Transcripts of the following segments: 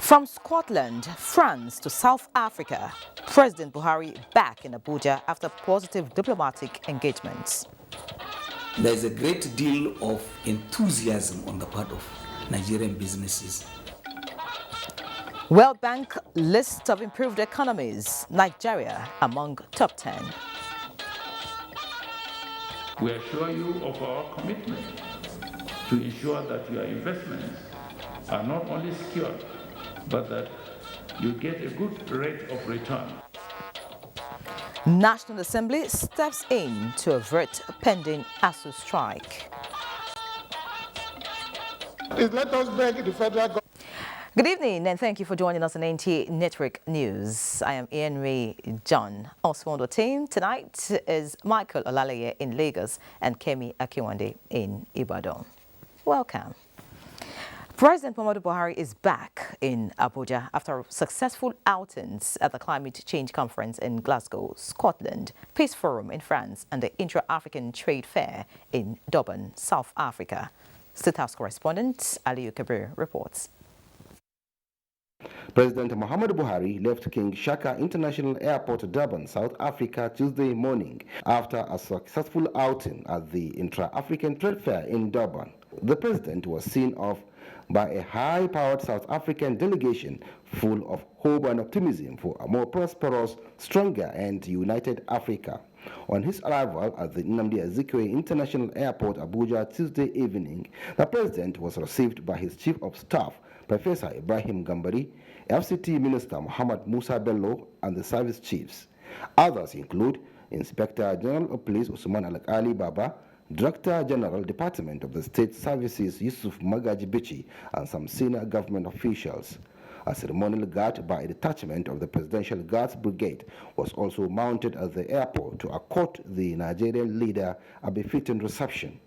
From Scotland, France to South Africa, President Buhari back in Abuja after positive diplomatic engagements. There is a great deal of enthusiasm on the part of Nigerian businesses. World Bank list of improved economies, Nigeria among top 10. We assure you of our commitment to ensure that your investments are not only secured, but that you get a good rate of return. National Assembly steps in to avert pending ASU strike. Please let us beg the federal government. Good evening and thank you for joining us on NTA Network News. I am Ian Ray John. Also on the team tonight is Michael Olaleye in Lagos and Kemi Akiwande in Ibadan. Welcome. President Muhammadu Buhari is back in Abuja after successful outings at the Climate Change Conference in Glasgow, Scotland, Peace Forum in France, and the Intra-African Trade Fair in Durban, South Africa. State House correspondent Aliyu Kabir reports. President Muhammadu Buhari left King Shaka International Airport, Durban, South Africa, Tuesday morning after a successful outing at the Intra-African Trade Fair in Durban. The president was seen off by a high-powered South African delegation full of hope and optimism for a more prosperous, stronger and united Africa. On his arrival at the Nnamdi Azikiwe International Airport, Abuja, Tuesday evening, the president was received by his chief of staff, Professor Ibrahim Gambari, FCT Minister Muhammad Musa Bello, and the service chiefs. Others include Inspector General of Police Usman Al-Ali Baba, Director General Department of the State Services Yusuf Magaji Bichi, and some senior government officials. A ceremonial guard by a detachment of the Presidential Guards Brigade was also mounted at the airport to accost the Nigerian leader a befitting reception.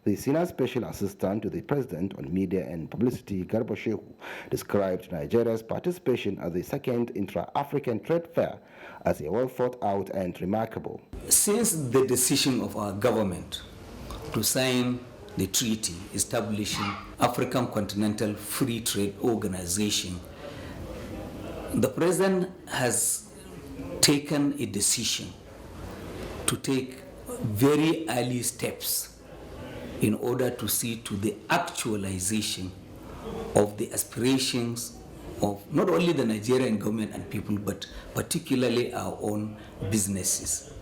The Senior Special Assistant to the President on Media and Publicity, Garba Shehu, described Nigeria's participation at the second Intra-African Trade Fair as a well thought out and remarkable. Since the decision of our government to sign the treaty establishing African Continental Free Trade Organization, the President has taken a decision to take very early steps in order to see to the actualization of the aspirations of not only the Nigerian government and people, but particularly our own businesses.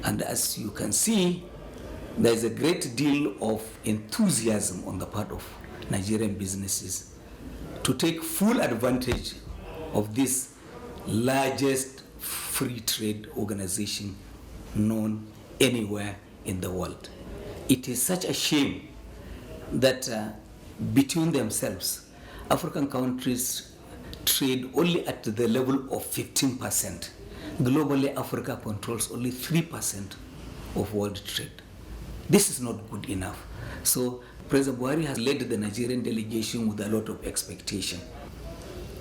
And as you can see, there is a great deal of enthusiasm on the part of Nigerian businesses to take full advantage of this largest free trade organization known anywhere in the world. It is such a shame that between themselves, African countries trade only at the level of 15%. Globally, Africa controls only 3% of world trade. This is not good enough. So President Buhari has led the Nigerian delegation with a lot of expectation.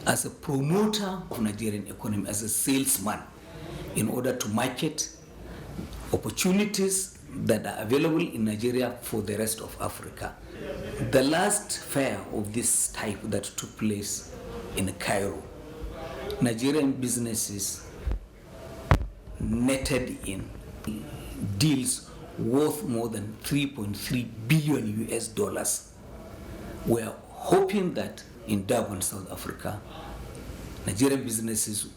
As a promoter of Nigerian economy, as a salesman, in order to market opportunities that are available in Nigeria for the rest of Africa. The last fair of this type that took place in Cairo, Nigerian businesses netted in deals worth more than 3.3 billion US dollars. We are hoping that in Durban, South Africa, Nigerian businesses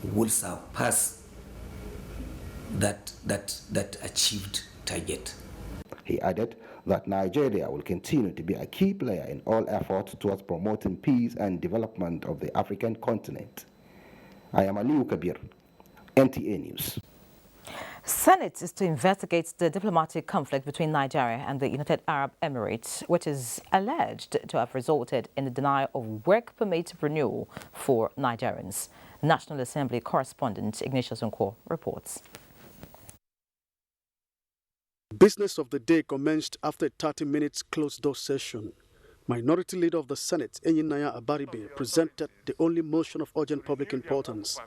will surpass that achieved target. He added that Nigeria will continue to be a key player in all efforts towards promoting peace and development of the African continent. I am Aliyu Kabir, NTA News. Senate is to investigate the diplomatic conflict between Nigeria and the United Arab Emirates, which is alleged to have resulted in the denial of work permit renewal for Nigerians. National Assembly correspondent Ignatius Nko reports. Business of the day commenced after a 30 minutes closed-door session. Minority Leader of the Senate, Enyinaya Abaribe, presented the only motion of urgent public importance.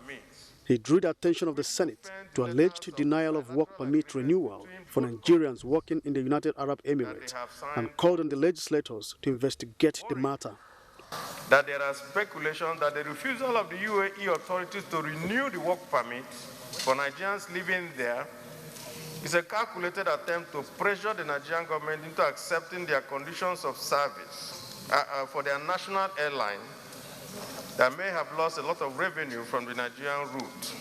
He drew the attention of the Senate to alleged denial of work permit renewal for Nigerians working in the United Arab Emirates and called on the legislators to investigate the matter. That there are speculations that the refusal of the UAE authorities to renew the work permit for Nigerians living there is a calculated attempt to pressure the Nigerian government into accepting their conditions of service for their national airline that may have lost a lot of revenue from the Nigerian route.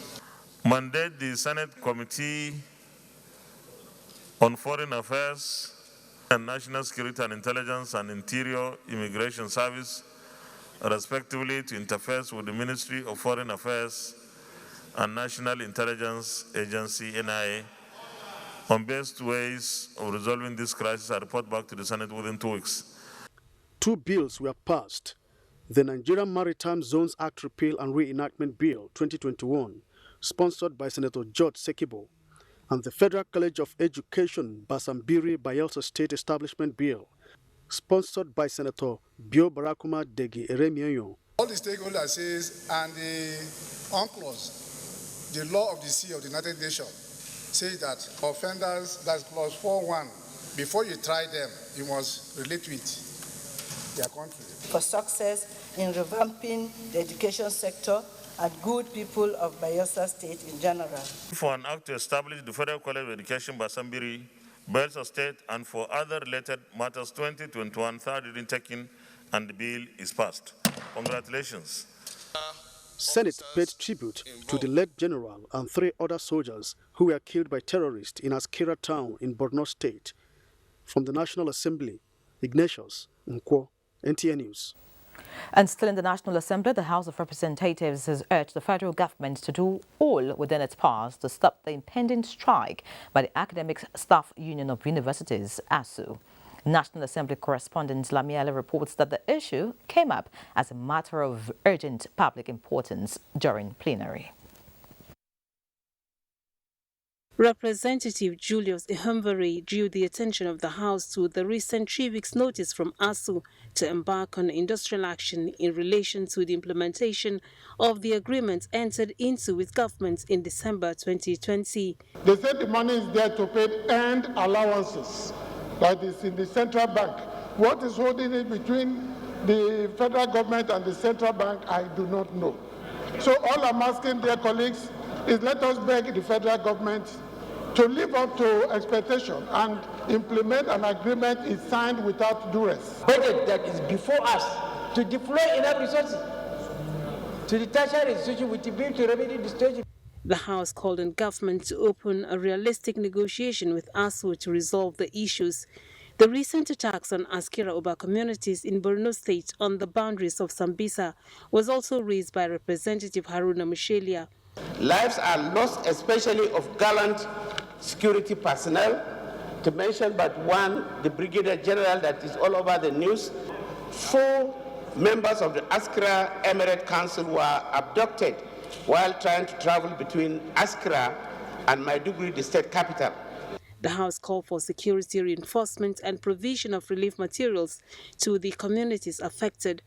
Mandate the Senate Committee on Foreign Affairs and National Security and Intelligence and Interior Immigration Service, respectively, to interface with the Ministry of Foreign Affairs and National Intelligence Agency, NIA, on best ways of resolving this crisis and report back to the Senate within 2 weeks. 2 bills were passed. The Nigerian Maritime Zones Act Repeal and Reenactment Bill 2021, sponsored by Senator George Sekibo, and the Federal College of Education Basambiri Bayelsa State Establishment Bill, sponsored by Senator Bio Barakuma Degi Eremienyo. All the stakeholders says, and the UNCLOS, the law of the sea of the United Nations, says that offenders, that's clause 4.1, before you try them, you must relate with their country. For success in revamping the education sector and good people of Bayelsa State in general. For an act to establish the Federal College of Education Basambiri, Bayelsa State, and for other related matters 2021, third reading taken, and the bill is passed. Congratulations. Senate paid tribute to the late general and 3 other soldiers who were killed by terrorists in Askira town in Borno State. From the National Assembly, Ignatius Nkwo, NTA News. And still in the National Assembly, the House of Representatives has urged the federal government to do all within its powers to stop the impending strike by the Academic Staff Union of Universities, ASU. National Assembly correspondent Lamiela reports that the issue came up as a matter of urgent public importance during plenary. Representative Julius Ihumvary drew the attention of the House to the recent 3 weeks' notice from ASU to embark on industrial action in relation to the implementation of the agreement entered into with government in December 2020. They said the money is there to pay earned allowances that is in the central bank. What is holding it between the federal government and the central bank, I do not know. So all I'm asking, dear colleagues, is let us beg the federal government to live up to expectation and implement an agreement is signed without duress. Budget that is before us to deploy enough resources to the tertiary institution with the bill to remedy the stage. The House called on government to open a realistic negotiation with ASU to resolve the issues. The recent attacks on Askira Oba communities in Borno State on the boundaries of Sambisa was also raised by Representative Haruna Mushelia. Lives are lost, especially of gallant security personnel. To mention but one, the Brigadier General that is all over the news. 4 members of the Askira Emirate Council were abducted while trying to travel between Askira and Maiduguri, the state capital. The House called for security reinforcement and provision of relief materials to the communities affected.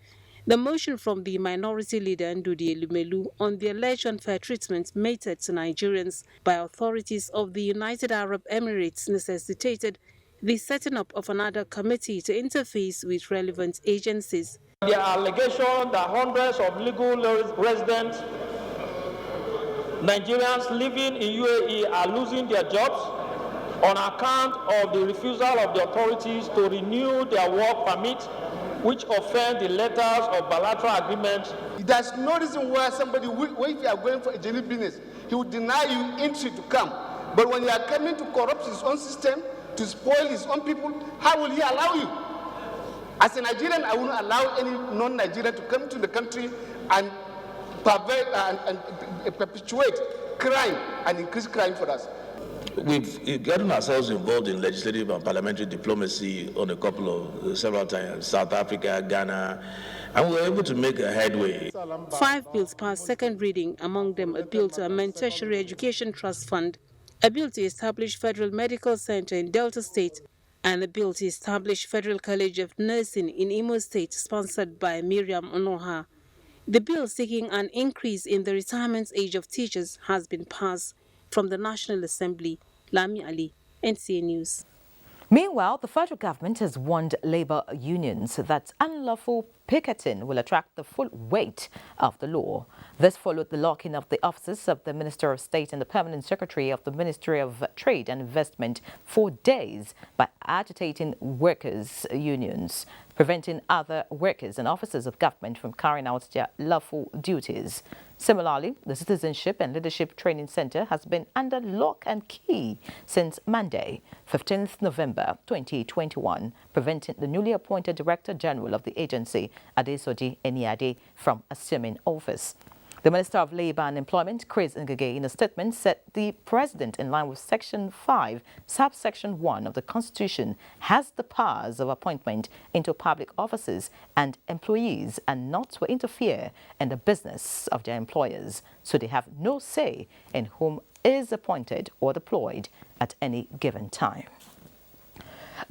The motion from the minority leader Ndudi Elumelu on the alleged unfair treatment meted to Nigerians by authorities of the United Arab Emirates necessitated the setting up of another committee to interface with relevant agencies. There are allegations that hundreds of legal residents, Nigerians living in UAE, are losing their jobs on account of the refusal of the authorities to renew their work permit, which offend the letters of bilateral agreements. There's no reason why somebody, if you are going for a genuine business, he would deny you entry to come. But when you are coming to corrupt his own system, to spoil his own people, how will he allow you? As a Nigerian, I wouldn't allow any non-Nigerian to come to the country and pervert and perpetuate crime and increase crime for us. We've gotten ourselves involved in legislative and parliamentary diplomacy on several times, South Africa, Ghana, and we were able to make a headway. 5 bills passed second reading, among them a bill to amend Tertiary Education Trust Fund, a bill to establish Federal Medical Center in Delta State, and a bill to establish Federal College of Nursing in Imo State, sponsored by Miriam Onoha. The bill seeking an increase in the retirement age of teachers has been passed. From the National Assembly, Lami Ali, NTA News. Meanwhile, the federal government has warned labor unions that unlawful picketing will attract the full weight of the law. This followed the locking of the offices of the Minister of State and the Permanent Secretary of the Ministry of Trade and Investment for days by agitating workers' unions, preventing other workers and officers of government from carrying out their lawful duties. Similarly, the Citizenship and Leadership Training Center has been under lock and key since Monday, 15th November 2021, preventing the newly appointed Director General of the agency, Adesoji Eniade, from assuming office. The Minister of Labour and Employment, Chris Ngige, in a statement said the President, in line with Section 5, Subsection 1 of the Constitution, has the powers of appointment into public offices and employees and not to interfere in the business of their employers, so they have no say in whom is appointed or deployed at any given time.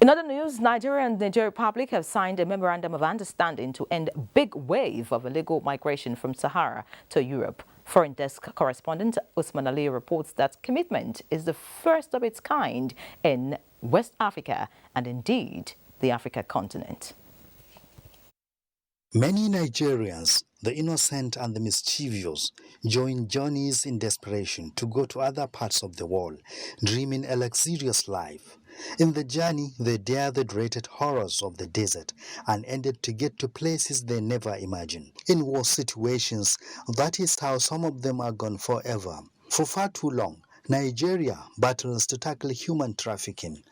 In other news, Nigeria and the Niger Republic have signed a memorandum of understanding to end a big wave of illegal migration from Sahara to Europe. Foreign desk correspondent Usman Ali reports that commitment is the first of its kind in West Africa and indeed the Africa continent. Many Nigerians, the innocent and the mischievous, join journeys in desperation to go to other parts of the world, dreaming a luxurious life. In the journey, they dare the dreaded horrors of the desert and ended to get to places they never imagined. In war situations, that is how some of them are gone forever. For far too long, Nigeria battles to tackle human trafficking.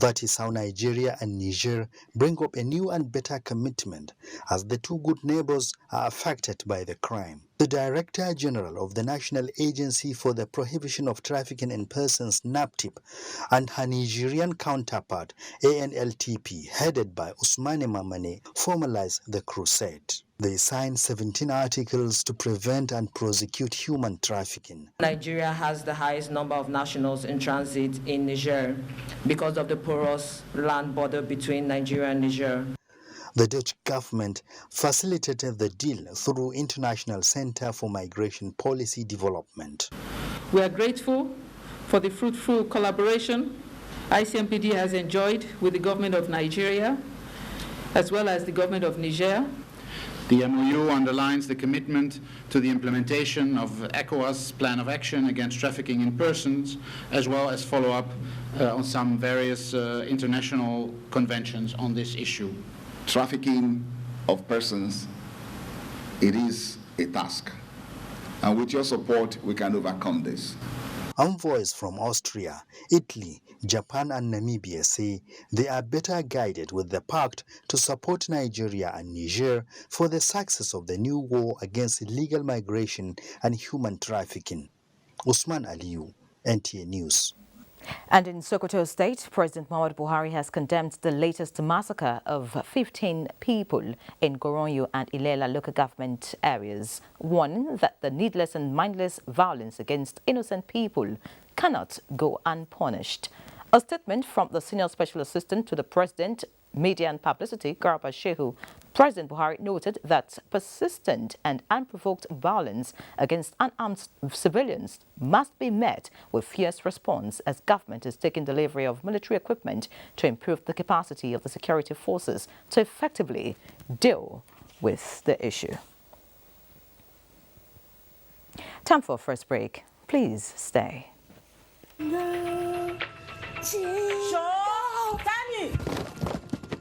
That is how Nigeria and Niger bring up a new and better commitment, as the two good neighbors are affected by the crime. The Director General of the National Agency for the Prohibition of Trafficking in Persons, NAPTIP, and her Nigerian counterpart, ANLTP, headed by Ousmane Mamane, formalized the crusade. They signed 17 articles to prevent and prosecute human trafficking. Nigeria has the highest number of nationals in transit in Niger because of the porous land border between Nigeria and Niger. The Dutch government facilitated the deal through International Center for Migration Policy Development. We are grateful for the fruitful collaboration ICMPD has enjoyed with the government of Nigeria as well as the government of Niger. The MOU underlines the commitment to the implementation of ECOWAS Plan of Action against trafficking in persons, as well as follow-up on some various international conventions on this issue. Trafficking of persons, it is a task, and with your support, we can overcome this. Envoys from Austria, Italy, Japan and Namibia say they are better guided with the pact to support Nigeria and Niger for the success of the new war against illegal migration and human trafficking. Usman Aliyu, NTA News. And in Sokoto State, President Muhammadu Buhari has condemned the latest massacre of 15 people in Goronyo and Ilela local government areas, warning that the needless and mindless violence against innocent people cannot go unpunished. A statement from the Senior Special Assistant to the President, Media and Publicity, Garba Shehu, President Buhari noted that persistent and unprovoked violence against unarmed civilians must be met with fierce response as government is taking delivery of military equipment to improve the capacity of the security forces to effectively deal with the issue. Time for a first break. Please stay. Sure, Danny.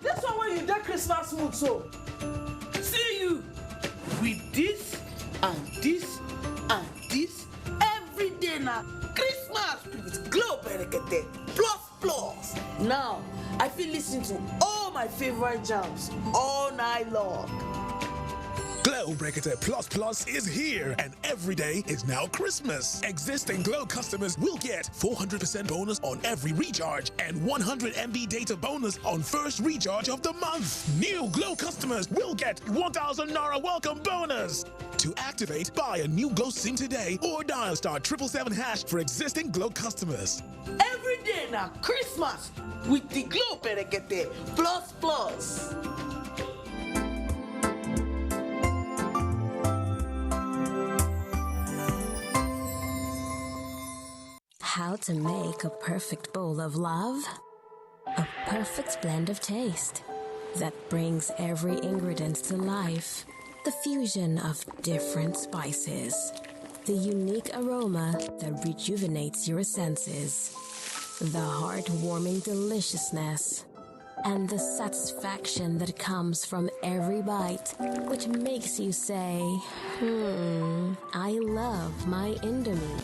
This one when you get Christmas mood, so see you with this and this and this every day now. Christmas with Glow Berekete plus. Now I feel listening to all my favorite jams all night long. Glow Breakator Plus is here, and every day is now Christmas. Existing Glow customers will get 400% bonus on every recharge and 100 MB data bonus on first recharge of the month. New Glow customers will get 1,000 Naira welcome bonus. To activate, buy a new Glow SIM today or dial *777# for existing Glow customers. Every day now Christmas with the Glow Berekete plus. how to make a perfect bowl of love. A perfect blend of taste that brings every ingredient to life. The fusion of different spices. The unique aroma that rejuvenates your senses. The heartwarming deliciousness. And the satisfaction that comes from every bite, which makes you say, I love my Indomie.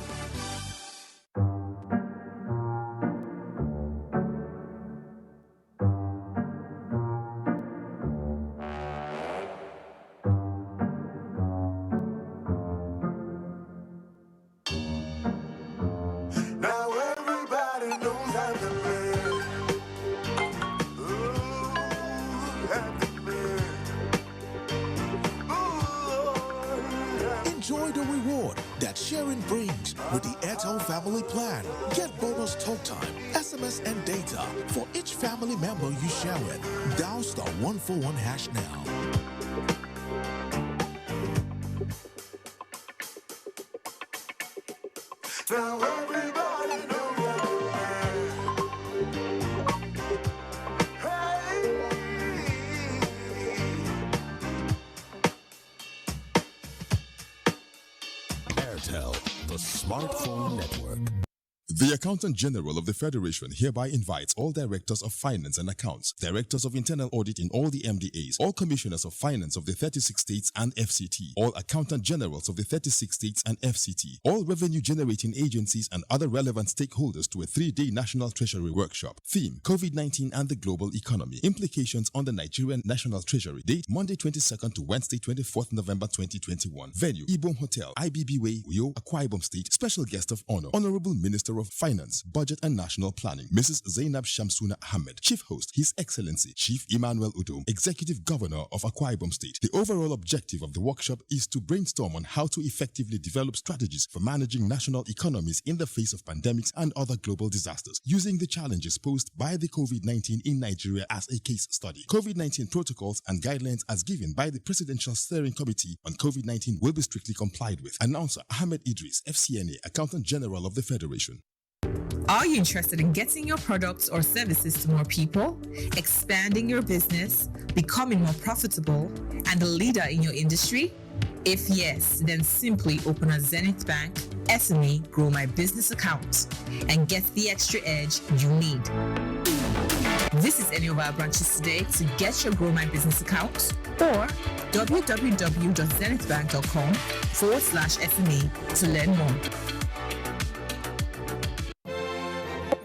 Enjoy the reward that sharing brings with the Airtel Family Plan. Get bonus talk time, SMS, and data for each family member you share with. Dial *141# now. Now everybody knows Airtel, the smartphone network. The Accountant General of the Federation hereby invites all Directors of Finance and Accounts, Directors of Internal Audit in all the MDAs, all Commissioners of Finance of the 36 states and FCT, all Accountant Generals of the 36 states and FCT, all revenue-generating agencies and other relevant stakeholders to a 3-day National Treasury Workshop. Theme: COVID-19 and the Global Economy. Implications on the Nigerian National Treasury. Date: Monday 22nd to Wednesday 24th November 2021. Venue: Ibom Hotel, IBB Way, Uyo, Akwa Ibom State. Special Guest of Honor: Honorable Minister of Finance, Budget and National Planning, Mrs. Zainab Shamsuna Ahmed. Chief Host: His Excellency Chief Emmanuel Udom, Executive Governor of Akwa Ibom State. The overall objective of the workshop is to brainstorm on how to effectively develop strategies for managing national economies in the face of pandemics and other global disasters, using the challenges posed by the COVID-19 in Nigeria as a case study. COVID-19 protocols and guidelines as given by the Presidential Steering Committee on COVID-19 will be strictly complied with. Announcer Ahmed Idris, FCNA, Accountant General of the Federation. Are you interested in getting your products or services to more people, expanding your business, becoming more profitable, and a leader in your industry? If yes, then simply open a Zenith Bank SME Grow My Business account and get the extra edge you need. Visit any of our branches today to get your Grow My Business account or www.zenithbank.com/SME to learn more.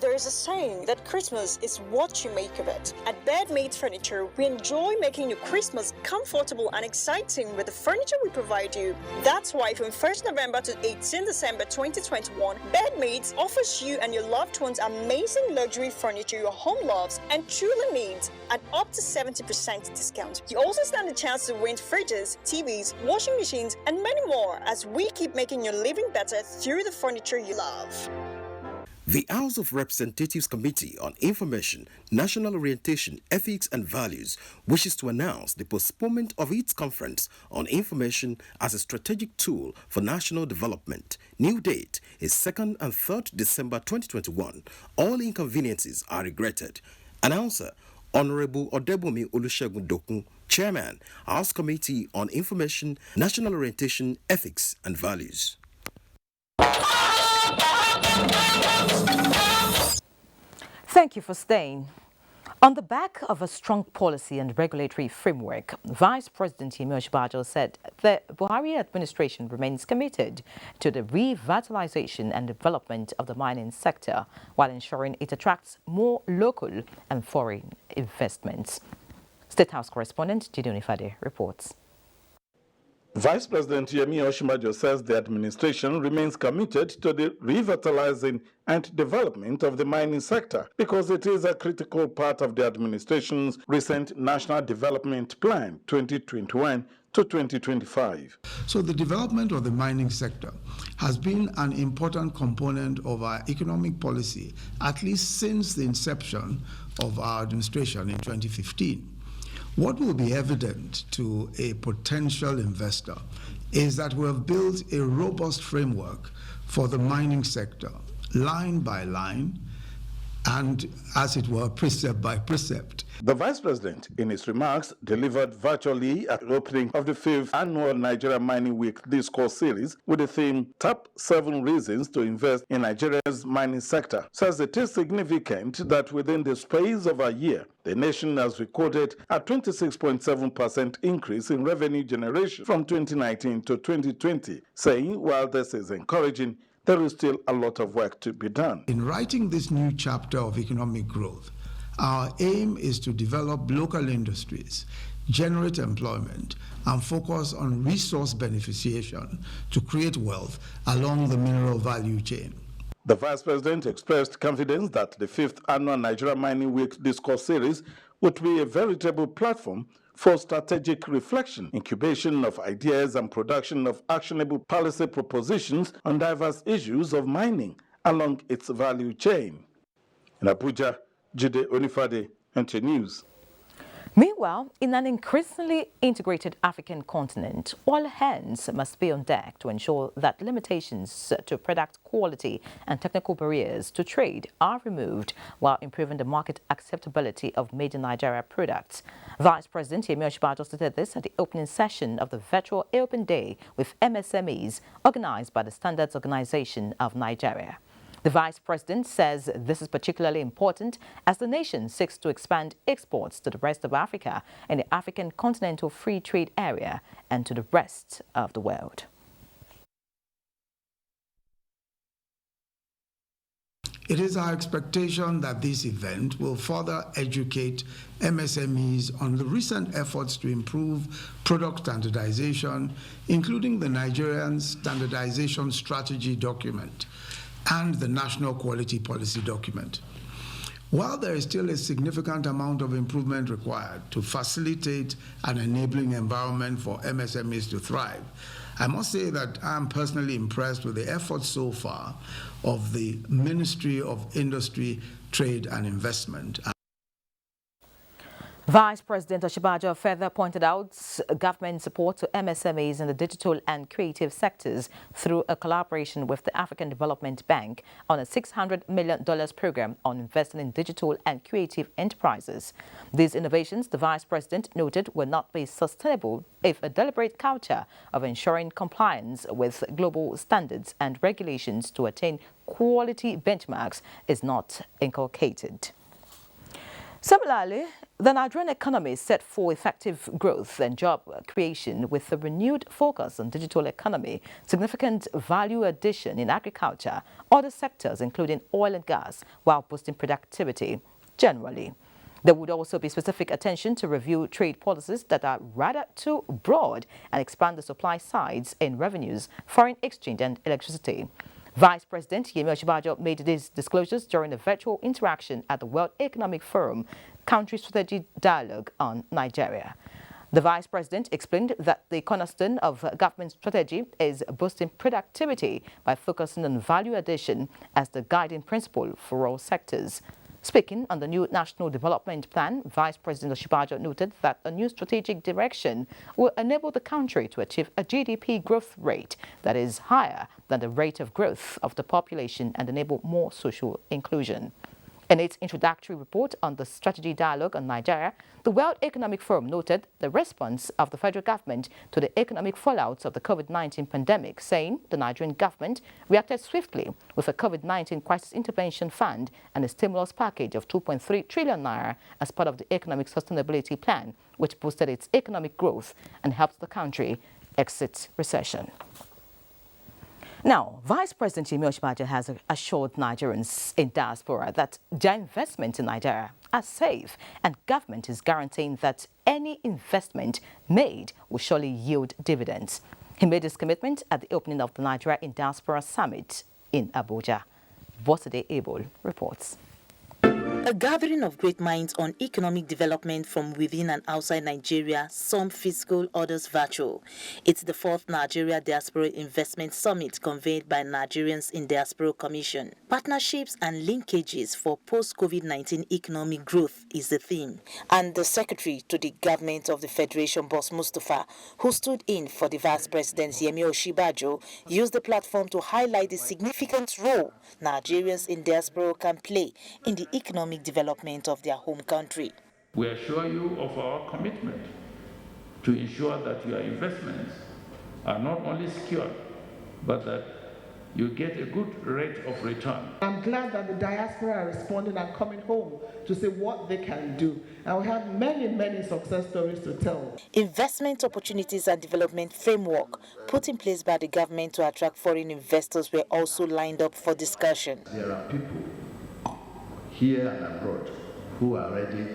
There is a saying that Christmas is what you make of it. At Bedmade Furniture, we enjoy making your Christmas comfortable and exciting with the furniture we provide you. That's why from 1st November to 18 December 2021, Bedmade offers you and your loved ones amazing luxury furniture your home loves and truly needs at up to 70% discount. You also stand a chance to win fridges, TVs, washing machines, and many more as we keep making your living better through the furniture you love. The House of Representatives Committee on Information, National Orientation, Ethics and Values wishes to announce the postponement of its conference on information as a strategic tool for national development. New date is 2nd and 3rd December 2021. All inconveniences are regretted. Announcer Honorable Odebomi Olusegun Dokun, Chairman, House Committee on Information, National Orientation, Ethics and Values. Thank you for staying. On the back of a strong policy and regulatory framework, Vice President Yemi Osinbajo said the Buhari administration remains committed to the revitalization and development of the mining sector while ensuring it attracts more local and foreign investments. State House correspondent Gideon Ifade reports. Vice President Yemi Osinbajo says the administration remains committed to the revitalizing and development of the mining sector because it is a critical part of the administration's recent National Development Plan 2021 to 2025. So the development of the mining sector has been an important component of our economic policy, at least since the inception of our administration in 2015. What will be evident to a potential investor is that we have built a robust framework for the mining sector, line by line, and, as it were, precept by precept. The Vice President, in his remarks, delivered virtually at the opening of the 5th Annual Nigeria Mining Week Discourse Series with the theme, Top 7 Reasons to Invest in Nigeria's Mining Sector, says it is significant that within the space of a year, the nation has recorded a 26.7% increase in revenue generation from 2019 to 2020, saying while this is encouraging, there is still a lot of work to be done. In writing this new chapter of economic growth, our aim is to develop local industries, generate employment, and focus on resource beneficiation to create wealth along the mineral value chain. The Vice President expressed confidence that the 5th Annual Nigeria Mining Week Discourse Series would be a veritable platform for strategic reflection, incubation of ideas, and production of actionable policy propositions on diverse issues of mining along its value chain. In Abuja, Jide Onifade, NTA News. Meanwhile, in an increasingly integrated African continent, all hands must be on deck to ensure that limitations to product quality and technical barriers to trade are removed while improving the market acceptability of made-in-Nigeria products. Vice President Yemi Osinbajo stated this at the opening session of the virtual Open Day with MSMEs organized by the Standards Organization of Nigeria. The Vice President says this is particularly important as the nation seeks to expand exports to the rest of Africa and the African Continental Free Trade Area and to the rest of the world. It is our expectation that this event will further educate MSMEs on the recent efforts to improve product standardization, including the Nigerian Standardization Strategy document and the National Quality Policy document. While there is still a significant amount of improvement required to facilitate an enabling environment for MSMEs to thrive, I must say that I'm personally impressed with the efforts so far of the Ministry of Industry, Trade and Investment. Vice President Osinbajo further pointed out government support to MSMEs in the digital and creative sectors through a collaboration with the African Development Bank on a $600 million program on investing in digital and creative enterprises. These innovations, the Vice President noted, will not be sustainable if a deliberate culture of ensuring compliance with global standards and regulations to attain quality benchmarks is not inculcated. Similarly, the Nigerian economy is set for effective growth and job creation with a renewed focus on digital economy, significant value addition in agriculture, other sectors including oil and gas, while boosting productivity generally. There would also be specific attention to review trade policies that are rather too broad and expand the supply sides in revenues, foreign exchange and electricity. Vice President Yemi Osinbajo made these disclosures during a virtual interaction at the World Economic Forum Country Strategy Dialogue on Nigeria. The Vice President explained that the cornerstone of government strategy is boosting productivity by focusing on value addition as the guiding principle for all sectors. Speaking on the new National Development Plan, Vice President Osinbajo noted that a new strategic direction will enable the country to achieve a GDP growth rate that is higher than the rate of growth of the population and enable more social inclusion. In its introductory report on the strategy dialogue on Nigeria, the World Economic Forum noted the response of the federal government to the economic fallouts of the COVID-19 pandemic, saying the Nigerian government reacted swiftly with a COVID-19 crisis intervention fund and a stimulus package of 2.3 trillion naira as part of the economic sustainability plan, which boosted its economic growth and helped the country exit recession. Now, Vice President Yemi Osinbajo has assured Nigerians in diaspora that their investments in Nigeria are safe and government is guaranteeing that any investment made will surely yield dividends. He made this commitment at the opening of the Nigeria in Diaspora Summit in Abuja. Boside Abel reports. A gathering of great minds on economic development from within and outside Nigeria, some physical, others virtual. It's the 4th Nigeria Diaspora Investment Summit convened by Nigerians in Diaspora Commission. Partnerships and linkages for post-COVID-19 economic growth is the theme. And the Secretary to the Government of the Federation, Boss Mustafa, who stood in for the Vice President Yemi Oshibajo, used the platform to highlight the significant role Nigerians in diaspora can play in the economic development of their home country. We assure you of our commitment to ensure that your investments are not only secure, but that you get a good rate of return. I'm glad that the diaspora are responding and coming home to see what they can do. And we have many, many success stories to tell. Investment opportunities and development framework put in place by the government to attract foreign investors were also lined up for discussion. There are people here and abroad who are ready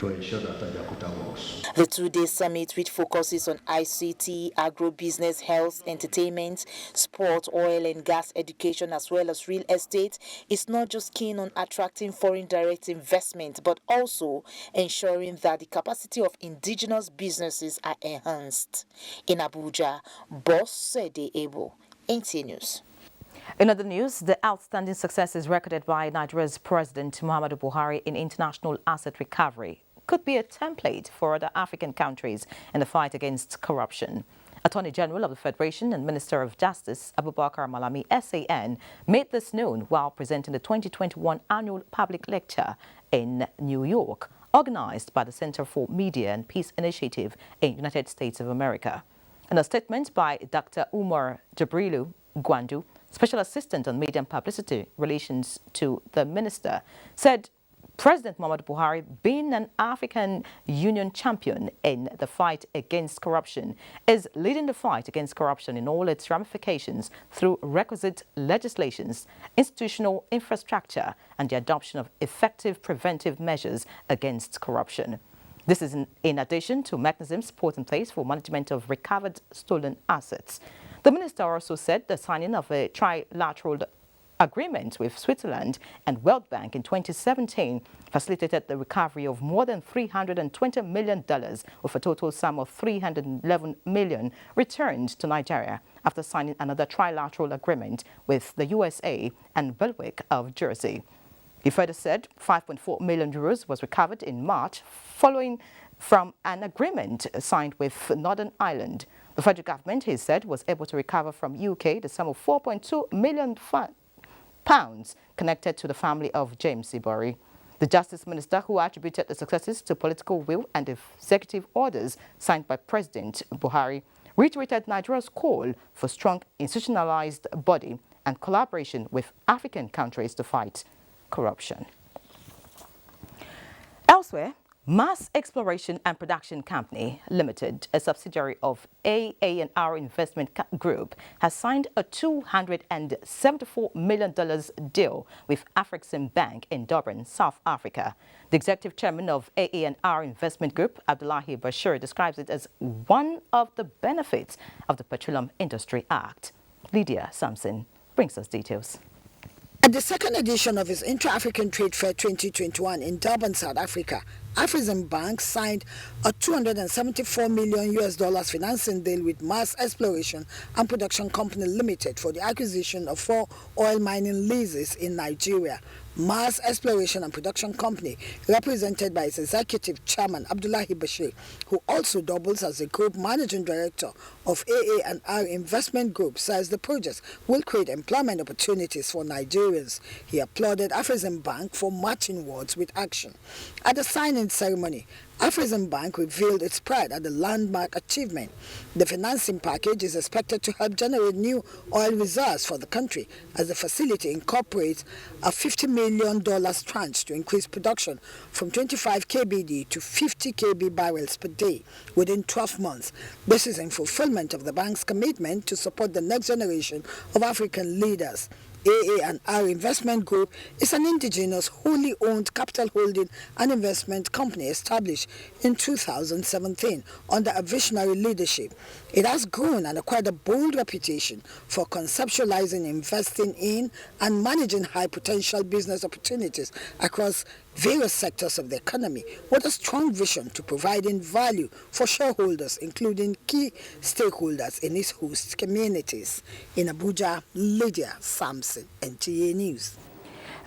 to ensure that Ajakuta works. The 2-day summit, which focuses on ICT, agro-business, health, entertainment, sport, oil and gas, education, as well as real estate, is not just keen on attracting foreign direct investment, but also ensuring that the capacity of indigenous businesses are enhanced. In Abuja, Boss Sede Ebo, NTA News. In other news, the outstanding successes recorded by Nigeria's President Muhammadu Buhari in international asset recovery could be a template for other African countries in the fight against corruption. Attorney General of the Federation and Minister of Justice Abubakar Malami SAN made this known while presenting the 2021 annual public lecture in New York, organized by the Center for Media and Peace Initiative in the United States of America. In a statement by Dr. Umar Jabrilu Gwandu, Special Assistant on Media and Publicity Relations to the Minister, said President Muhammadu Buhari, being an African Union champion in the fight against corruption, is leading the fight against corruption in all its ramifications through requisite legislations, institutional infrastructure, and the adoption of effective preventive measures against corruption. This is in addition to mechanisms put in place for management of recovered stolen assets. The minister also said the signing of a trilateral agreement with Switzerland and World Bank in 2017 facilitated the recovery of more than $320 million, with a total sum of $311 million returned to Nigeria after signing another trilateral agreement with the USA and Belwick of Jersey. He further said 5.4 million euros was recovered in March following from an agreement signed with Northern Ireland. The federal government, he said, was able to recover from UK the sum of £4.2 million connected to the family of James Ibori. The Justice Minister, who attributed the successes to political will and executive orders signed by President Buhari, reiterated Nigeria's call for strong institutionalized body and collaboration with African countries to fight corruption. Elsewhere, Mass Exploration and Production Company Limited, a subsidiary of AA&R Investment Group, has signed a $274 million deal with Afrexim Bank in Durban, South Africa. The executive chairman of AA&R Investment Group, Abdullahi Bashir, describes it as one of the benefits of the Petroleum Industry Act. Lydia Sampson brings us details. At the second edition of its Intra-African Trade Fair 2021 in Durban, South Africa, Afrexim Bank signed a $274 million financing deal with Mass Exploration and Production Company Limited for the acquisition of 4 oil mining leases in Nigeria. Mass Exploration and Production Company, represented by its executive chairman Abdullahi Bashir, who also doubles as the group managing director of AA&R Investment Group, says the project will create employment opportunities for Nigerians. He applauded Afrexim Bank for matching words with action. At the signing ceremony, Afrexim Bank revealed its pride at the landmark achievement. The financing package is expected to help generate new oil reserves for the country as the facility incorporates a $50 million tranche to increase production from 25 kbd to 50 kb barrels per day within 12 months. This is in fulfillment of the bank's commitment to support the next generation of African leaders. AA&R Investment Group is an indigenous, wholly owned capital holding and investment company established in 2017 under a visionary leadership. It has grown and acquired a bold reputation for conceptualizing, investing in, and managing high-potential business opportunities across various sectors of the economy with a strong vision to providing value for shareholders, including key stakeholders in its host communities. In Abuja, Lydia Sampson, NTA News.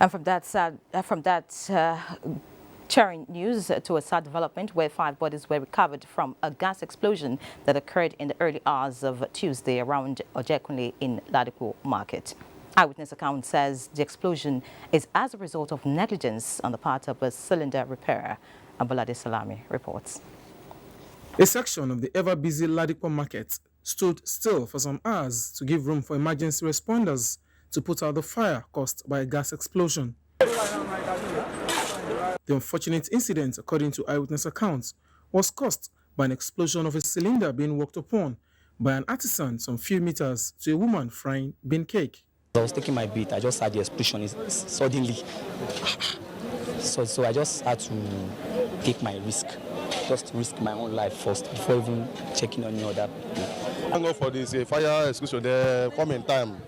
And from that cheering news to a sad development where 5 bodies were recovered from a gas explosion that occurred in the early hours of Tuesday around Ojekunle in Ladipo Market. Eyewitness account says the explosion is as a result of negligence on the part of a cylinder repairer. Abolade Salami reports. A section of the ever-busy Ladipo Market stood still for some hours to give room for emergency responders to put out the fire caused by a gas explosion. The unfortunate incident, according to eyewitness accounts, was caused by an explosion of a cylinder being worked upon by an artisan some few meters to a woman frying bean cake. I was taking my beat. I just had the explosion suddenly. So I just had to take my risk. Just to risk my own life first before even checking on any other people. Thank God for this fire exclusion. They come in time.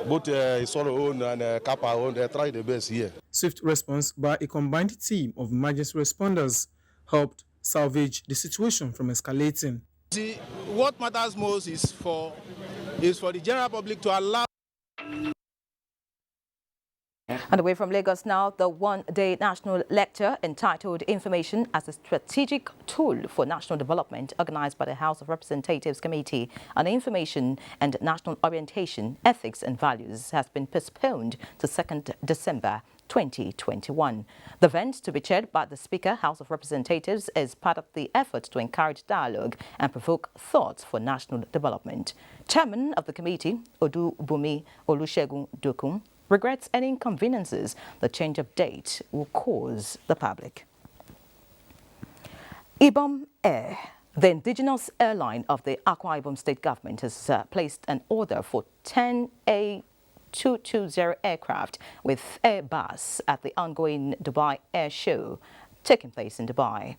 Both Solo own and Kappa own, they try the best here. Swift response by a combined team of emergency responders helped salvage the situation from escalating. See, what matters most is for the general public to allow. And away from Lagos now, the one-day national lecture entitled Information as a Strategic Tool for National Development, organized by the House of Representatives Committee on Information and National Orientation, Ethics and Values, has been postponed to 2nd December 2021. The event, to be chaired by the Speaker, House of Representatives, is part of the effort to encourage dialogue and provoke thoughts for national development. Chairman of the committee, Odubumi Olusegun Dokun, regrets any inconveniences the change of date will cause the public. Ibom Air, the indigenous airline of the Akwa Ibom State Government, has placed an order for 10 A220 aircraft with Airbus at the ongoing Dubai Air Show taking place in Dubai.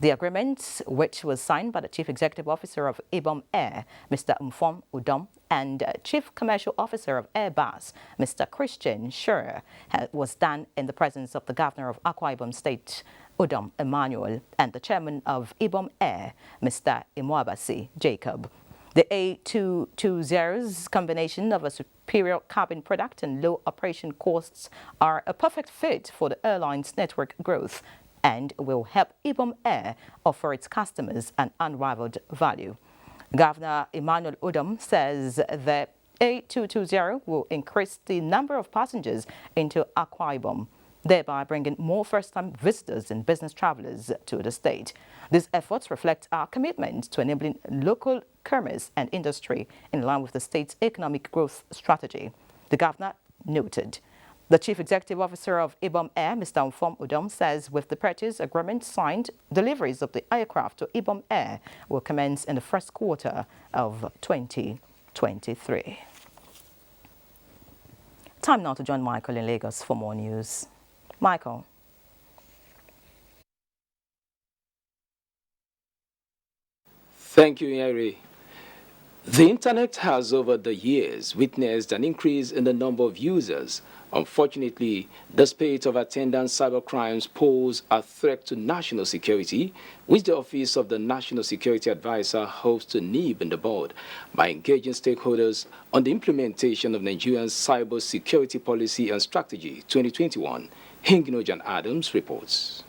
The agreement, which was signed by the Chief Executive Officer of Ibom Air, Mr. Mfom Udom, and Chief Commercial Officer of Airbus, Mr. Christian Scherer, was done in the presence of the Governor of Akwa Ibom State, Udom Emmanuel, and the Chairman of Ibom Air, Mr. Imwabasi Jacob. The A220's combination of a superior cabin product and low operation costs are a perfect fit for the airline's network growth and will help Ibom Air offer its customers an unrivaled value. Governor Emmanuel Udom says the A220 will increase the number of passengers into Akwa Ibom, thereby bringing more first-time visitors and business travelers to the state. These efforts reflect our commitment to enabling local commerce and industry in line with the state's economic growth strategy, the governor noted. The Chief Executive Officer of Ibom Air, Mr. Mfom Udom, says with the purchase agreement signed, deliveries of the aircraft to Ibom Air will commence in the first quarter of 2023. Time now to join Michael in Lagos for more news. Michael. Thank you, Yeri. The internet has over the years witnessed an increase in the number of users. Unfortunately, the spate of attendant cybercrimes pose a threat to national security, which the Office of the National Security Advisor hopes to nip in the bud by engaging stakeholders on the implementation of Nigeria's cyber security policy and strategy 2021. Hinginojan Adams reports.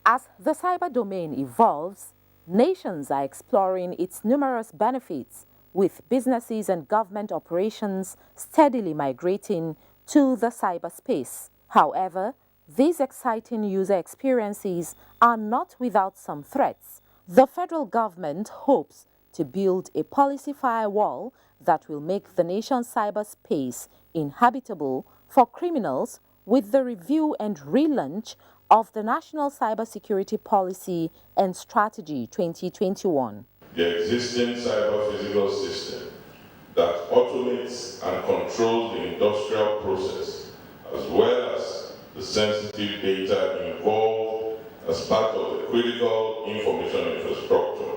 As the cyber domain evolves, nations are exploring its numerous benefits, with businesses and government operations steadily migrating to the cyberspace. However, these exciting user experiences are not without some threats. The federal government hopes to build a policy firewall that will make the nation's cyberspace inhabitable for criminals with the review and relaunch of the National Cybersecurity Policy and Strategy 2021. The existing cyber-physical system that automates and controls the industrial process, as well as the sensitive data involved as part of the critical information infrastructure,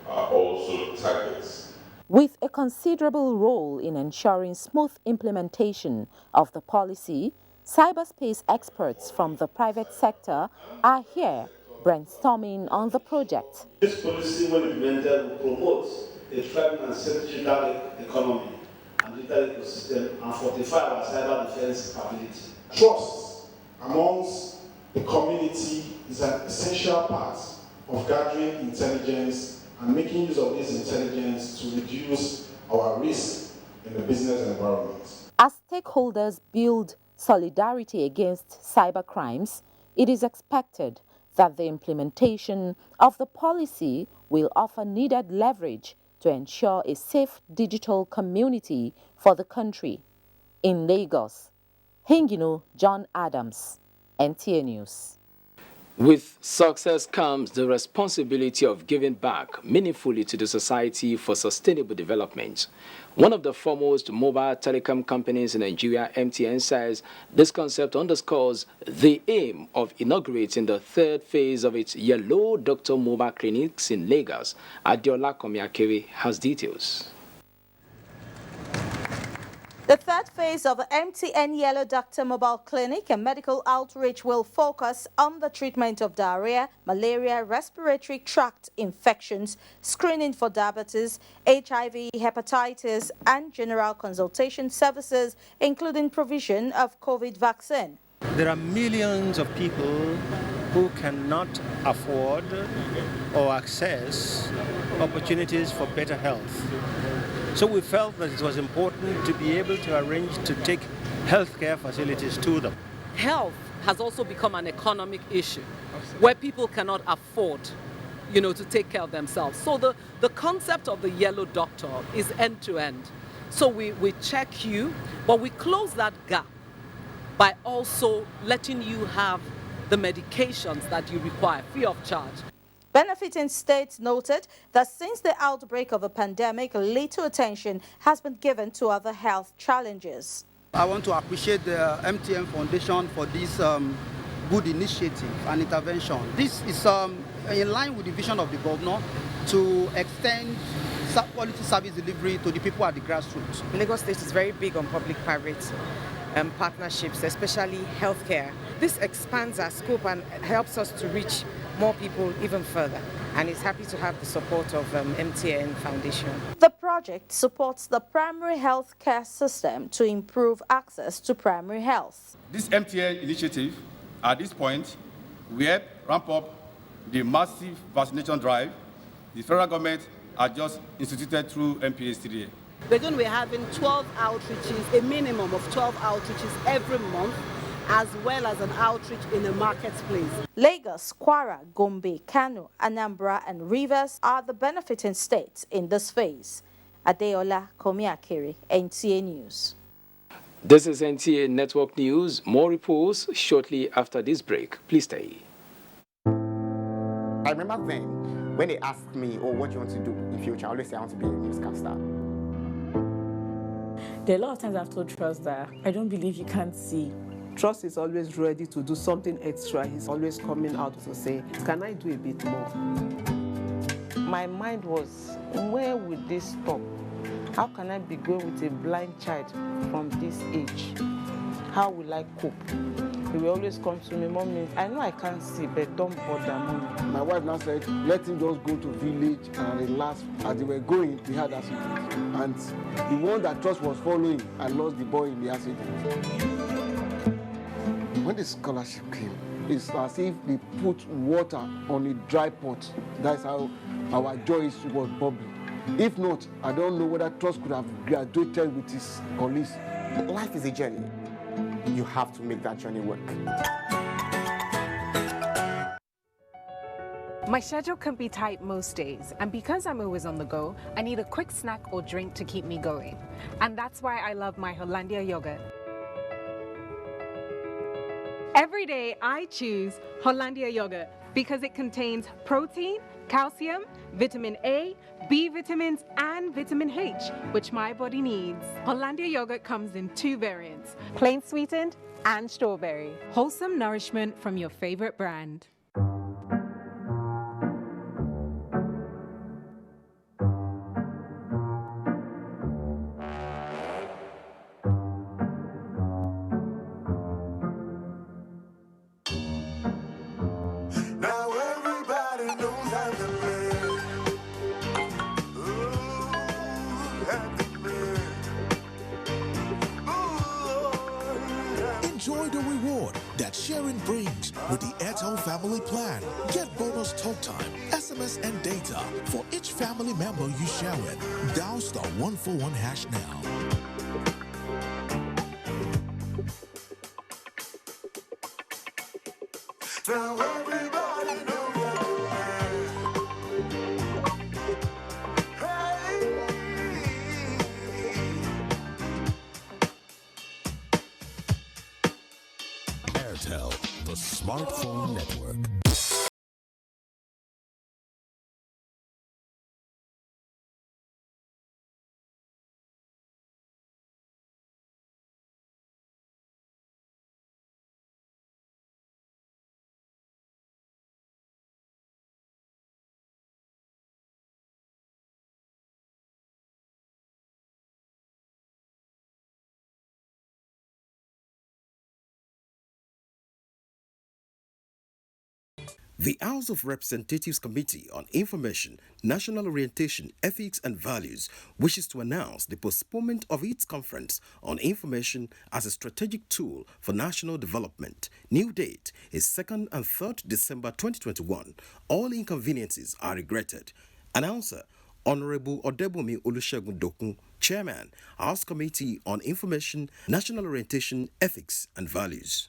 are also targets. With a considerable role in ensuring smooth implementation of the policy, Cyberspace experts from the private sector are here brainstorming on the project. This policy, when implemented, will promote a thriving and safe digital economy and digital ecosystem and fortify our cyber defense capability. Trust amongst the community is an essential part of gathering intelligence and making use of this intelligence to reduce our risk in the business environment. As stakeholders build solidarity against cybercrimes, it is expected that the implementation of the policy will offer needed leverage to ensure a safe digital community for the country. In Lagos, Hingino John Adams, NTA News. With success comes the responsibility of giving back meaningfully to the society for sustainable development. One of the foremost mobile telecom companies in Nigeria, NTA, says this concept underscores the aim of inaugurating the third phase of its Yellow Doctor mobile clinics in Lagos. Adiola Komiakere has details. The third phase of the MTN Yellow Doctor Mobile Clinic and medical outreach will focus on the treatment of diarrhea, malaria, respiratory tract infections, screening for diabetes, HIV, hepatitis, and general consultation services, including provision of COVID vaccine. There are millions of people who cannot afford or access opportunities for better health. So we felt that it was important to be able to arrange to take healthcare facilities to them. Health has also become an economic issue where people cannot afford, to take care of themselves. So the concept of the Yellow Doctor is end to end. So we check you, but we close that gap by also letting you have the medications that you require free of charge. Benefiting States noted that since the outbreak of the pandemic, little attention has been given to other health challenges. I want to appreciate the MTN Foundation for this good initiative and intervention. This is in line with the vision of the governor to extend quality service delivery to the people at the grassroots. Lagos State is very big on public-private partnerships, especially healthcare. This expands our scope and helps us to reach more people even further, and is happy to have the support of MTN Foundation. The project supports the primary health care system to improve access to primary health. This MTN initiative, at this point, will help ramp up the massive vaccination drive the federal government has just instituted through MPA3A. We're going to be having 12 outreaches, a minimum of 12 outreaches every month, as well as an outreach in the marketplace. Lagos, Kwara, Gombe, Kano, Anambra, and Rivers are the benefiting states in this phase. Adeola Komiakere, NTA News. This is NTA Network News. More reports shortly after this break. Please stay. I remember then, when they asked me, oh, what do you want to do in future? I always say I want to be a newscaster. There are a lot of times I've told Trust that I don't believe you can't see. Trust is always ready to do something extra. He's always coming out to say, can I do a bit more? My mind was, where will this stop? How can I be going with a blind child from this age? How will I cope? He will always come to me, Mommy, I know I can't see, but don't bother, Mommy. My wife now said, let him just go to village and relax. As they were going, they had accident. And the one that Trust was following, I lost the boy in the accident. When the scholarship came, it's as if they put water on a dry pot. That's how our joy was bubbling. If not, I don't know whether Trust could have graduated with his colleagues. Life is a journey. You have to make that journey work. My schedule can be tight most days, and because I'm always on the go, I need a quick snack or drink to keep me going. And that's why I love my Hollandia yogurt. Every day I choose Hollandia yogurt because it contains protein, calcium, vitamin A, B vitamins, and vitamin H, which my body needs. Hollandia yogurt comes in 2 variants, plain sweetened and strawberry. Wholesome nourishment from your favorite brand. sharing brings with the Airtel Family Plan. Get bonus talk time, SMS and data for each family member you share with. Dial *141# now. Now everybody knows that. Airtel, the smartphone network. The House of Representatives Committee on Information, National Orientation, Ethics and Values wishes to announce the postponement of its conference on information as a strategic tool for national development. New date is 2nd and 3rd December 2021. All inconveniences are regretted. Announcer Honorable Odebomi Olusegun Dokun, Chairman, House Committee on Information, National Orientation, Ethics and Values.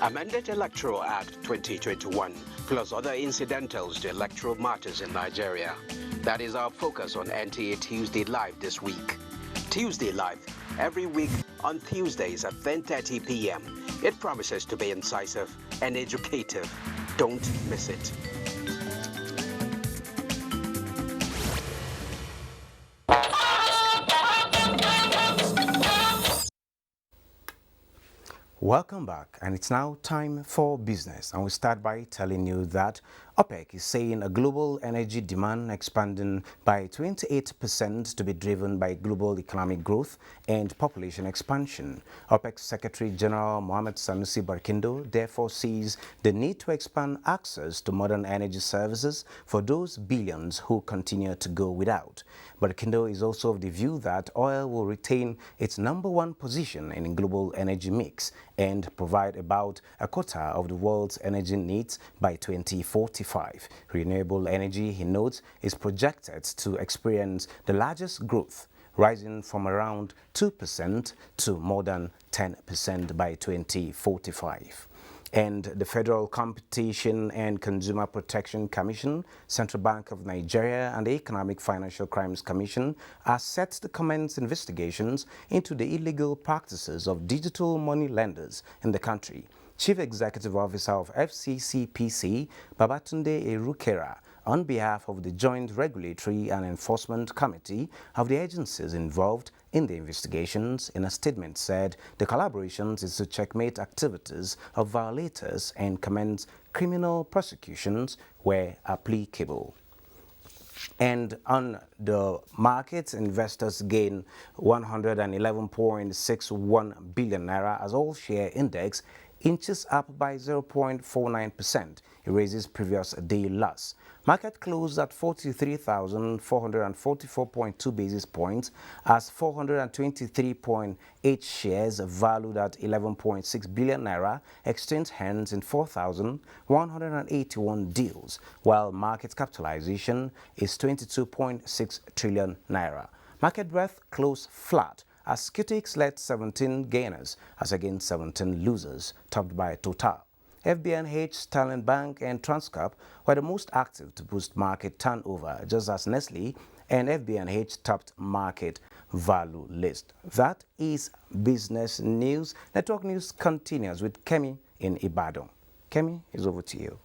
Amended Electoral Act 2021, plus other incidentals to electoral matters in Nigeria. That is our focus on NTA Tuesday Live this week. Tuesday Live, every week on Tuesdays at 10:30 p.m. It promises to be incisive and educative. Don't miss it. Welcome back, and it's now time for business, and we start by telling you that OPEC is saying a global energy demand expanding by 28% to be driven by global economic growth and population expansion. OPEC Secretary General Mohammed Sanusi Barkindo therefore sees the need to expand access to modern energy services for those billions who continue to go without. Barkindo is also of the view that oil will retain its #1 position in global energy mix and provide about a quarter of the world's energy needs by 2045. Renewable energy, he notes, is projected to experience the largest growth, rising from around 2% to more than 10% by 2045. And the Federal Competition and Consumer Protection Commission, Central Bank of Nigeria, and the Economic Financial Crimes Commission are set to commence investigations into the illegal practices of digital money lenders in the country. Chief Executive Officer of FCCPC, Babatunde Erukera, on behalf of the Joint Regulatory and Enforcement Committee of the agencies involved in the investigations, in a statement said the collaborations is to checkmate activities of violators and commence criminal prosecutions where applicable. And on the markets, investors gain 111.61 billion naira as all share index inches up by 0.49%, erases previous day loss. Market closed at 43,444.2 basis points as 423.8 shares valued at 11.6 billion naira exchanged hands in 4,181 deals, while market capitalization is 22.6 trillion naira. Market breadth closed flat as Qtix led 17 gainers as against 17 losers, topped by Total. FBNH, Sterling Bank and Transcorp were the most active to boost market turnover, just as Nestle and FBNH topped market value list. That is business news. Network news continues with Kemi in Ibadan. Kemi, is over to you.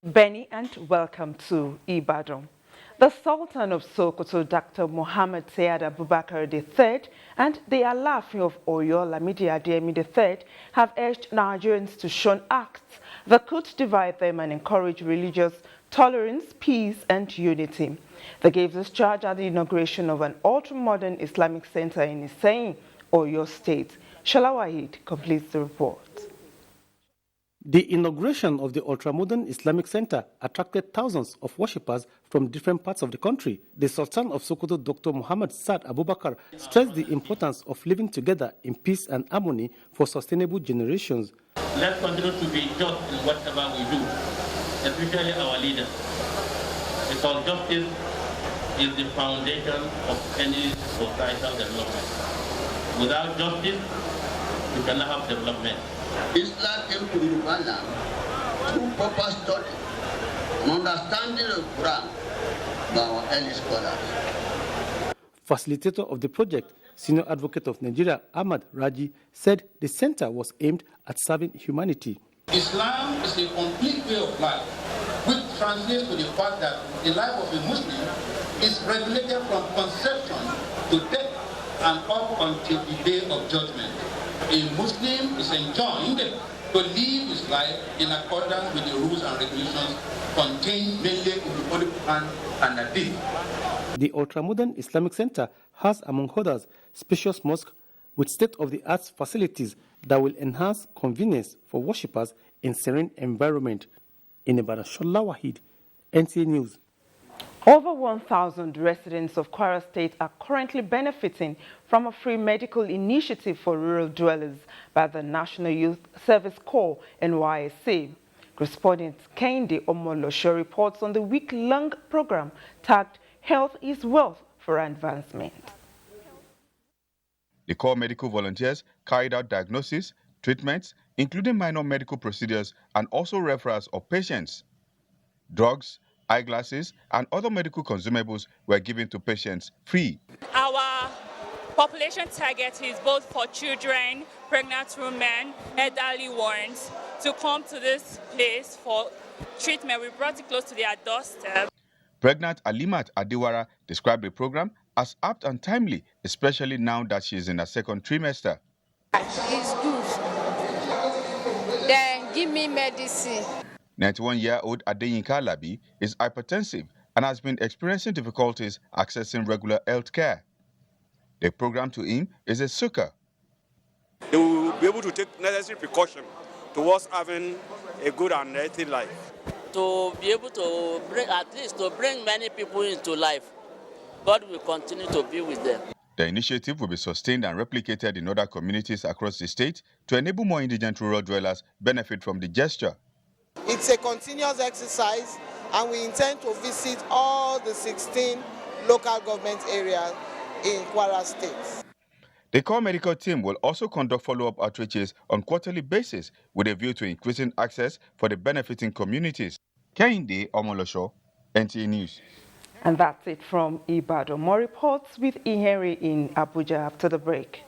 Benny, and welcome to Ibadan. The Sultan of Sokoto, Dr. Mohammed Sayed Abubakar III, and the Alaafin of Oyo, Lamidi Adeyemi III, have urged Nigerians to shun acts that could divide them and encourage religious tolerance, peace, and unity. They gave this charge at the inauguration of an ultra-modern Islamic center in Iseyin, Oyo State. Shala Wahid completes the report. The inauguration of the ultra-modern Islamic Center attracted thousands of worshippers from different parts of the country. The Sultan of Sokoto, Dr. Muhammad Saad Abubakar, stressed the importance of living together in peace and harmony for sustainable generations. Let's continue to be just in whatever we do, especially our leaders, because justice is the foundation of any societal development. Without justice, we cannot have development. Islam came to Yoruba land through proper study and understanding of Quran by our early scholars. Facilitator of the project, Senior Advocate of Nigeria, Ahmad Raji, said the center was aimed at serving humanity. Islam is a complete way of life, which translates to the fact that the life of a Muslim is regulated from conception to death and up until the day of judgment. A Muslim is enjoined to live his life in accordance with the rules and regulations contained mainly in the Holy Quran and Hadith. The ultra-modern Islamic Center has, among others, spacious mosque with state-of-the-art facilities that will enhance convenience for worshippers in serene environment. In Ibadan, Shola Wahid, NTA News. Over 1,000 residents of Kwara State are currently benefiting from a free medical initiative for rural dwellers by the National Youth Service Corps, NYSC. Correspondent Kehinde Omolosho reports on the week-long program tagged Health is Wealth for Advancement. The Corps medical volunteers carried out diagnosis, treatments, including minor medical procedures and also referrals of patients. Drugs, eyeglasses, and other medical consumables were given to patients free. Our population target is both for children, pregnant women, elderly ones to come to this place for treatment. We brought it close to their doorstep. Pregnant Alimat Adiwara described the program as apt and timely, especially now that she is in her second trimester. It's good. Then give me medicine. 91-year-old Adeyinka Alabi is hypertensive and has been experiencing difficulties accessing regular health care. The program to him is a succor. They will be able to take necessary precaution towards having a good and healthy life. To be able to bring, at least to bring many people into life, God will continue to be with them. The initiative will be sustained and replicated in other communities across the state to enable more indigent rural dwellers benefit from the gesture. It's a continuous exercise, and we intend to visit all the 16 local government areas in Kwara State. The core medical team will also conduct follow-up outreaches on quarterly basis with a view to increasing access for the benefiting communities. Kehinde Omolosho, NTA News. And that's it from Ibadan. More reports with Ihere in Abuja after the break.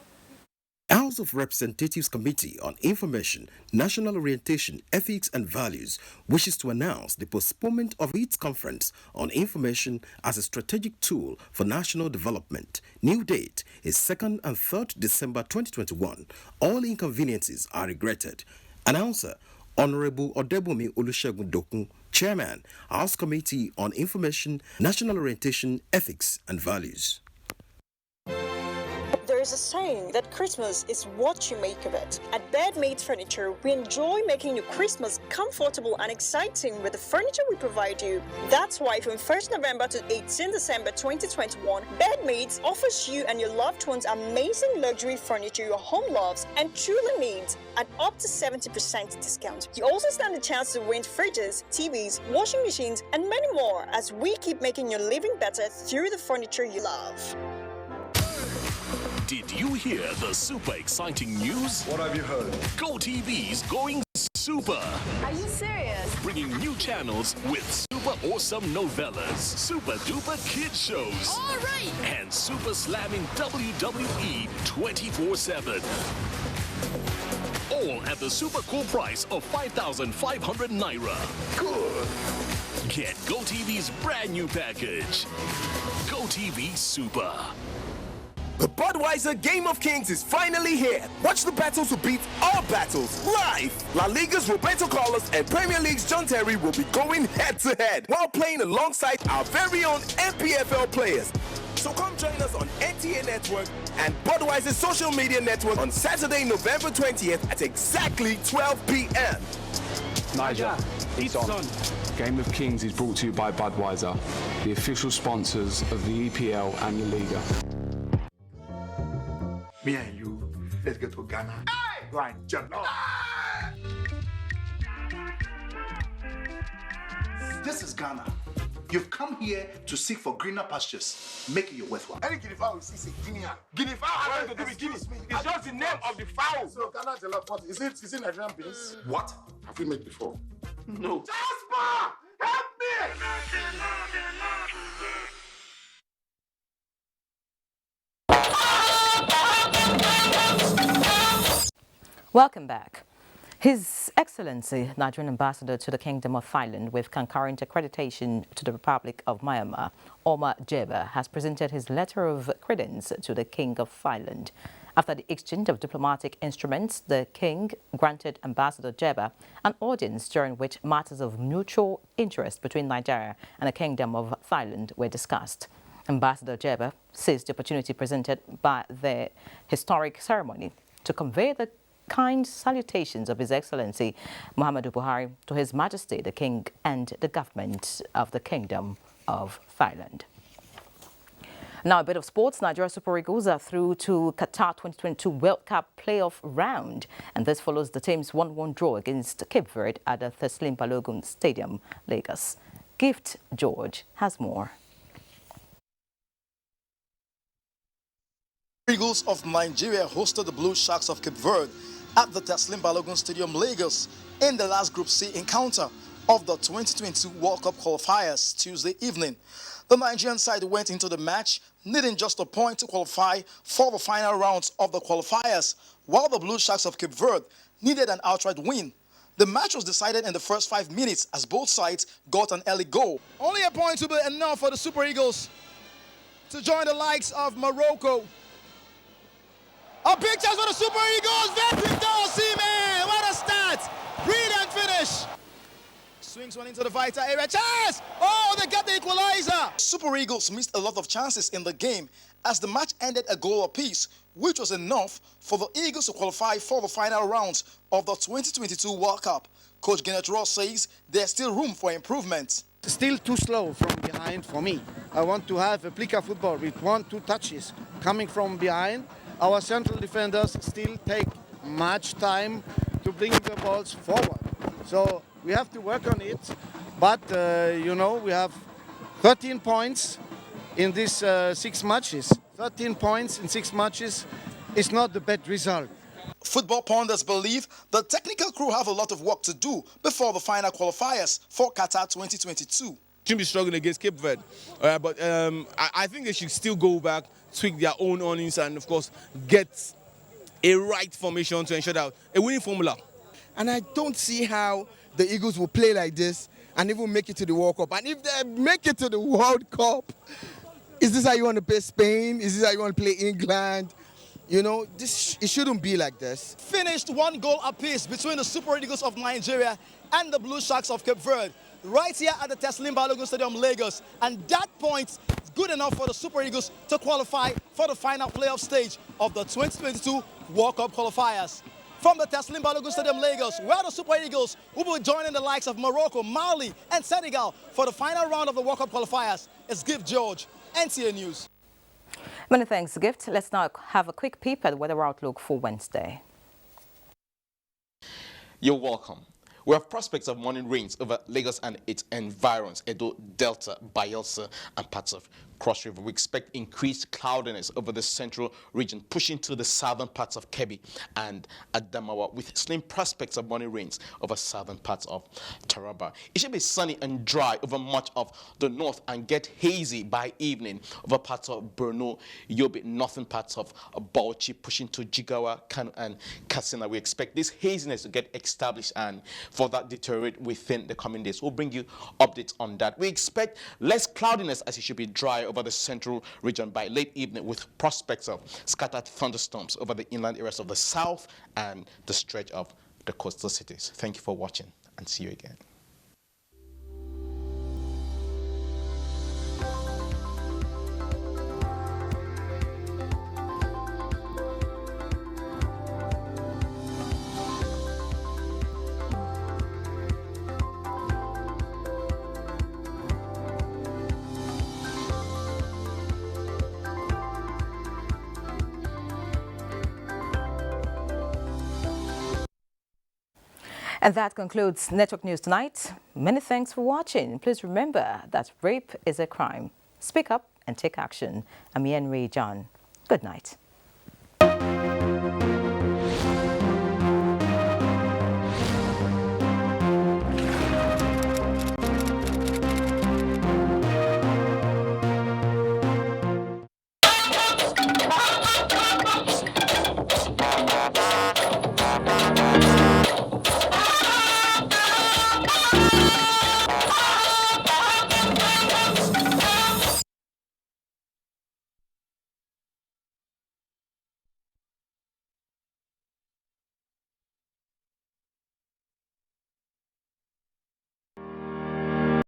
House of Representatives Committee on Information, National Orientation, Ethics and Values wishes to announce the postponement of its conference on information as a strategic tool for national development. New date is 2nd and 3rd December 2021. All inconveniences are regretted. Announcer, Honorable Odebomi Olusegun Dokun, Chairman, House Committee on Information, National Orientation, Ethics and Values. There is a saying that Christmas is what you make of it. At Bedmate Furniture, we enjoy making your Christmas comfortable and exciting with the furniture we provide you. That's why from 1st November to 18 December 2021, Bedmate offers you and your loved ones amazing luxury furniture your home loves and truly needs at up to 70% discount. You also stand a chance to win fridges, TVs, washing machines, and many more as we keep making your living better through the furniture you love. Did you hear the super exciting news? What have you heard? GoTV's going super. Are you serious? Bringing new channels with super awesome novellas, super duper kid shows, All right. and super slamming WWE 24/7. All at the super cool price of 5,500 Naira. Good. Get GoTV's brand new package. GoTV Super. The Budweiser Game of Kings is finally here. Watch the battles to beat all battles live. La Liga's Roberto Carlos and Premier League's John Terry will be going head-to-head while playing alongside our very own NPFL players. So come join us on NTA Network and Budweiser's social media network on Saturday, November 20th at exactly 12 p.m. Niger, it's on. Game of Kings is brought to you by Budweiser, the official sponsors of the EPL and La Liga. Me and you, let's go to Ghana. Hey! Right, jump. This is Ghana. You've come here to seek for greener pastures. Make it your worthwhile. Any guinea fowl is Guinea. Guinea fowl has nothing to do with Guinea. It's just the name of the fowl. So Ghana is a lot. What is it? Is it Nigerian beans? What? Have we made before? No. Jasper, help me! Welcome back. His Excellency, Nigerian Ambassador to the Kingdom of Thailand with concurrent accreditation to the Republic of Myanmar, Omar Jeba, has presented his letter of credence to the King of Thailand. After the exchange of diplomatic instruments, the King granted Ambassador Jeba an audience during which matters of mutual interest between Nigeria and the Kingdom of Thailand were discussed. Ambassador Jeba seized the opportunity presented by the historic ceremony to convey the kind salutations of His Excellency Muhammadu Buhari to His Majesty the King and the government of the Kingdom of Thailand. Now a bit of sports. Nigeria Super Eagles are through to Qatar 2022 World Cup playoff round, and this follows the team's 1-1 draw against Cape Verde at the Teslim Balogun Stadium, Lagos. Gift George has more. Eagles of Nigeria hosted the Blue Sharks of Cape Verde at the Teslim Balogun Stadium, Lagos, in the last Group C encounter of the 2022 World Cup qualifiers Tuesday evening. The Nigerian side went into the match needing just a point to qualify for the final rounds of the qualifiers, while the Blue Sharks of Cape Verde needed an outright win. The match was decided in the first 5 minutes as both sides got an early goal. Only a point will be enough for the Super Eagles to join the likes of Morocco. A big chance for the Super Eagles. Victor Osimhen, what a start! Brilliant finish. Swings one into the vital area. Chance! Oh, they get the equalizer. Super Eagles missed a lot of chances in the game as the match ended a goal apiece, which was enough for the Eagles to qualify for the final round of the 2022 World Cup. Coach Kenneth Ross says there's still room for improvement. Still too slow from behind for me. I want to have a plica football with 1-2 touches coming from behind. Our central defenders still take much time to bring the balls forward. So we have to work on it. But, you know, we have 13 points in these 6 matches. 13 points in 6 matches is not the bad result. Football pundits believe the technical crew have a lot of work to do before the final qualifiers for Qatar 2022. Shouldn't be struggling against Cape Verde, but I think they should still go back, tweak their own earnings, and of course get a right formation to ensure that a winning formula. And I don't see how the Eagles will play like this and even make it to the World Cup. And if they make it to the World Cup, is this how you want to play Spain? Is this how you want to play England? You know, it shouldn't be like this. Finished 1 goal apiece between the Super Eagles of Nigeria and the Blue Sharks of Cape Verde, right here at the Teslim Balogun Stadium, Lagos. And that point good enough for the Super Eagles to qualify for the final playoff stage of the 2022 World Cup qualifiers. From the Teslim Balogun Stadium, Lagos, where the Super Eagles will be joining the likes of Morocco, Mali, and Senegal for the final round of the World Cup qualifiers, it's Gift George, NTA News. Many thanks, Gift. Let's now have a quick peep at the weather outlook for Wednesday. You're welcome. We have prospects of morning rains over Lagos and its environs, Edo, Delta, Bayelsa, and parts of Cross River. We expect increased cloudiness over the central region, pushing to the southern parts of Kebbi and Adamawa, with slim prospects of morning rains over southern parts of Taraba. It should be sunny and dry over much of the north and get hazy by evening over parts of Borno, Yobe, northern parts of Bauchi, pushing to Jigawa, Kano, and Katsina. We expect this haziness to get established and for that deteriorate within the coming days. We'll bring you updates on that. We expect less cloudiness as it should be dry over the central region by late evening, with prospects of scattered thunderstorms over the inland areas of the south and the stretch of the coastal cities. Thank you for watching and see you again. And that concludes Network News Tonight. Many thanks for watching. Please remember that rape is a crime. Speak up and take action. I'm Henry John. Good night.